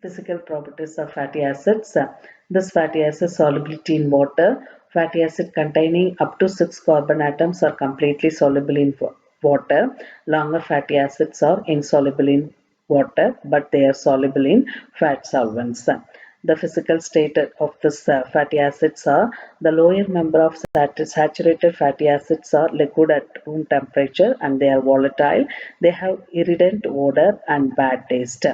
Physical properties of fatty acids. This fatty acid solubility in water. Fatty acid containing up to 6 carbon atoms are completely soluble in water. Longer fatty acids are insoluble in water, but they are soluble in fat solvents. The physical state of this fatty acids are the lower number of saturated fatty acids are liquid at room temperature and they are volatile. They have irritant odor and bad taste.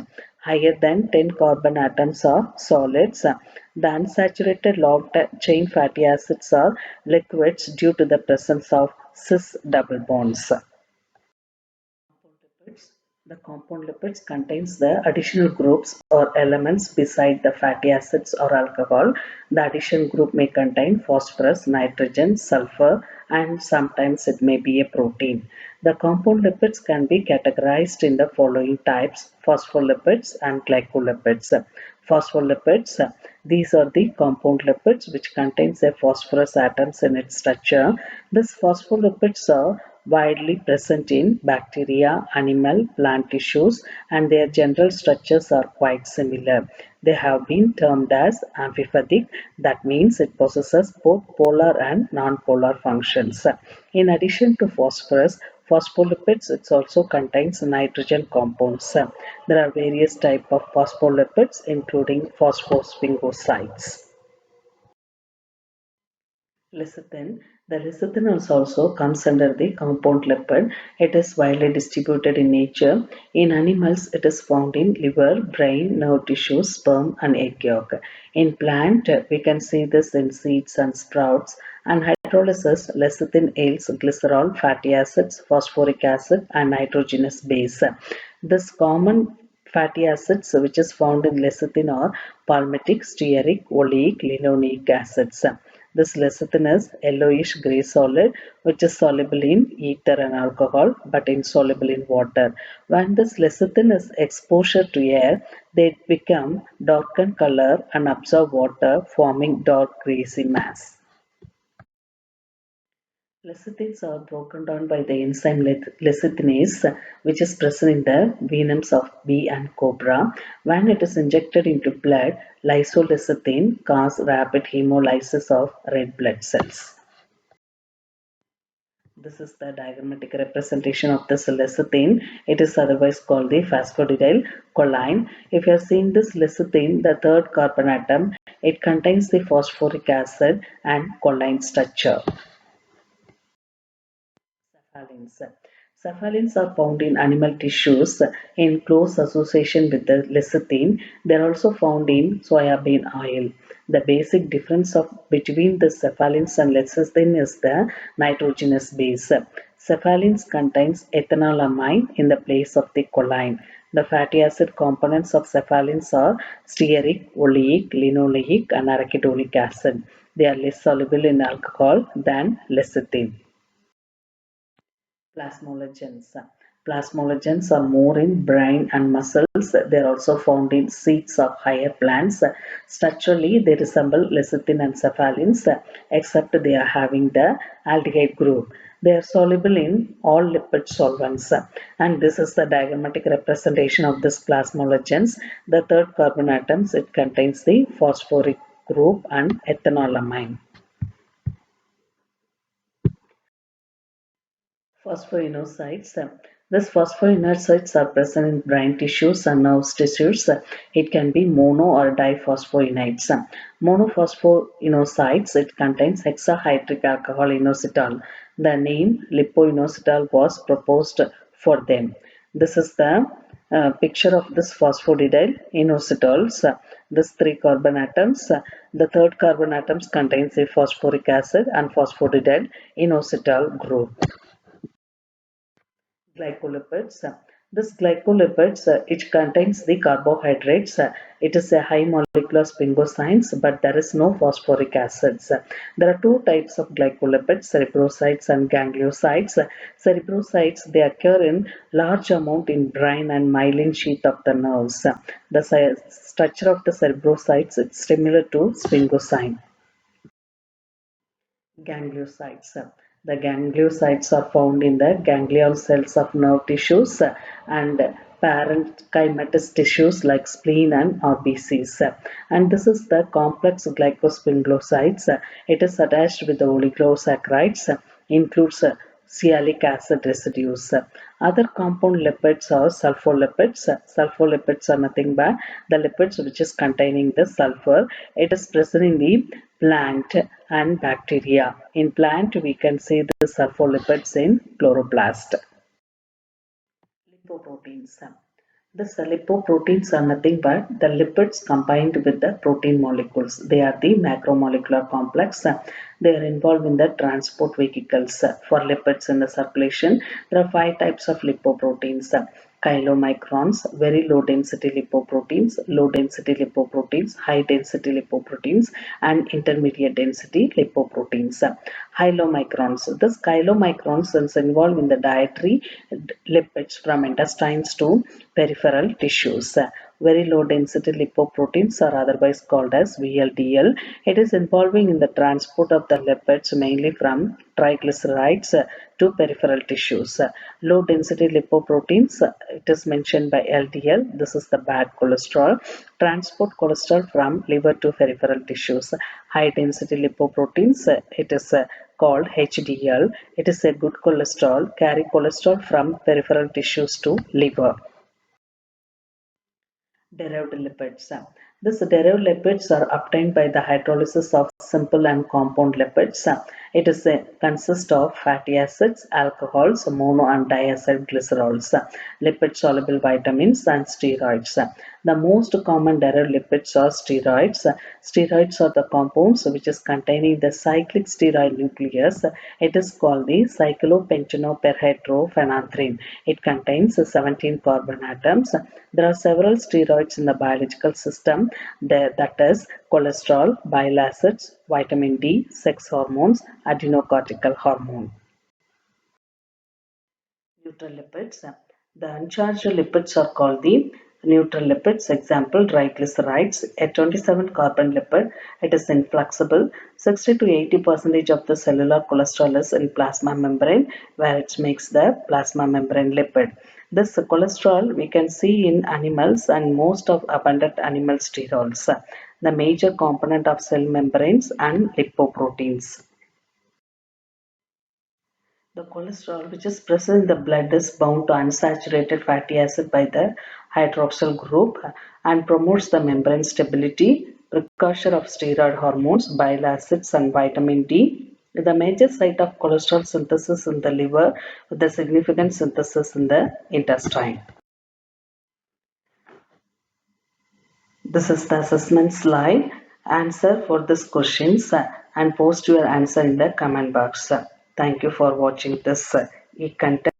Higher than 10 carbon atoms are solids. The unsaturated long chain fatty acids are liquids due to the presence of cis double bonds. Lipids. The compound lipids contains the additional groups or elements beside the fatty acids or alcohol. The addition group may contain phosphorus, nitrogen, sulfur, and sometimes it may be a protein. The compound lipids can be categorized in the following types: phospholipids and glycolipids. Phospholipids, these are the compound lipids which contains a phosphorus atoms in its structure. These phospholipids are widely present in bacteria, animal, plant tissues, and their general structures are quite similar. They have been termed as amphipathic, that means it possesses both polar and non-polar functions. In addition to phosphorus, phospholipids it also contains nitrogen compounds. There are various types of phospholipids including phosphosphingosides. Lecithin. The lecithin is also comes under the compound lipid. It is widely distributed in nature. In animals, it is found in liver, brain, nerve tissue, sperm, and egg yolk. In plant, we can see this in seeds and sprouts. And hydrolysis, lecithin yields glycerol, fatty acids, phosphoric acid, and nitrogenous base. This common fatty acids which is found in lecithin are palmitic, stearic, oleic, linoleic acids. This lecithin is yellowish grey solid which is soluble in ether and alcohol but insoluble in water. When this lecithin is exposed to air, they become darken color and absorb water, forming dark greasy mass. Lecithins are broken down by the enzyme lecithinase, which is present in the venoms of bee and cobra. When it is injected into blood, lysolecithin causes rapid hemolysis of red blood cells. This is the diagrammatic representation of this lecithin. It is otherwise called the phosphodidyl choline. If you are seeing this lecithin, the third carbon atom, it contains the phosphoric acid and choline structure. Cephalins. Cephalins are found in animal tissues in close association with the lecithin. They are also found in soybean oil. The basic difference between the cephalins and lecithin is the nitrogenous base. Cephalins contains ethanolamine in the place of the choline. The fatty acid components of cephalins are stearic, oleic, linoleic, and arachidonic acid. They are less soluble in alcohol than lecithin. Plasmalogens. Plasmalogens are more in brain and muscles. They are also found in seeds of higher plants. Structurally, they resemble lecithin and cephalins, except they are having the aldehyde group. They are soluble in all lipid solvents. And this is the diagrammatic representation of this plasmalogens. The third carbon atoms, it contains the phosphoric group and ethanolamine. Phosphoinositide. These phosphoinositides are present in brain tissues and nerve tissues. It can be mono or diphosphoinositides. Monophosphoinositides, it contains hexahydric alcohol inositol. The name lipoinositol was proposed for them. This is the picture of this phosphodidyl inositols. These three carbon atoms. The third carbon atoms contains a phosphoric acid and phosphodidyl inositol group. Glycolipids. This glycolipids, it contains the carbohydrates. It is a high molecular sphingosines, but there is no phosphoric acids. There are two types of glycolipids, cerebrosides and gangliosides. Cerebrosides, they occur in large amount in brain and myelin sheath of the nerves. The structure of the cerebrosides is similar to sphingosine. Gangliosides. The gangliosides are found in the ganglion cells of nerve tissues and parenchymatous tissues like spleen and RBCs. And this is the complex glycosphingolosides. It is attached with the oligosaccharides, includes sialic acid residues. Other compound lipids are sulfolipids. Sulfolipids are nothing but the lipids which is containing the sulfur. It is present in the plant and bacteria. In plant, we can see the sulfolipids in chloroplast. Lipoproteins. The lipoproteins are nothing but the lipids combined with the protein molecules. They are the macromolecular complex. They are involved in the transport vehicles for lipids in the circulation. There are five types of lipoproteins. Chylomicrons, very low density lipoproteins, high density lipoproteins, and intermediate density lipoproteins. Chylomicrons. This chylomicrons is involved in the dietary lipids from intestines to peripheral tissues. Very low density lipoproteins are otherwise called as VLDL. It is involving in the transport of the lipids mainly from triglycerides to peripheral tissues. Low density lipoproteins, it is mentioned by LDL. This is the bad cholesterol. Transport cholesterol from liver to peripheral tissues. High density lipoproteins, it is called HDL. It is a good cholesterol, carry cholesterol from peripheral tissues to liver. Derived lipids. These derived lipids are obtained by the hydrolysis of simple and compound lipids. It is consists of fatty acids, alcohols, mono and diacyl glycerols, lipid soluble vitamins, and steroids. The most common derived lipids are steroids. Steroids are the compounds which is containing the cyclic steroid nucleus. It is called the cyclopentanoperhydrophenanthrin. It contains 17 carbon atoms. There are several steroids in the biological system, that is cholesterol, bile acids, vitamin D, sex hormones, adrenocortical hormone. Neutral lipids. The uncharged lipids are called the neutral lipids. Example, triglycerides, a 27 carbon lipid. It is inflexible. 60 to 80% of the cellular cholesterol is in plasma membrane, where it makes the plasma membrane lipid. This cholesterol we can see in animals and most of abundant animal sterols, the major component of cell membranes and lipoproteins. The cholesterol which is present in the blood is bound to unsaturated fatty acid by the hydroxyl group and promotes the membrane stability, precursor of steroid hormones, bile acids and vitamin D. The major site of cholesterol synthesis in the liver with a significant synthesis in the intestine. This is the assessment slide. Answer for these questions and post your answer in the comment box. Thank you for watching this e-content.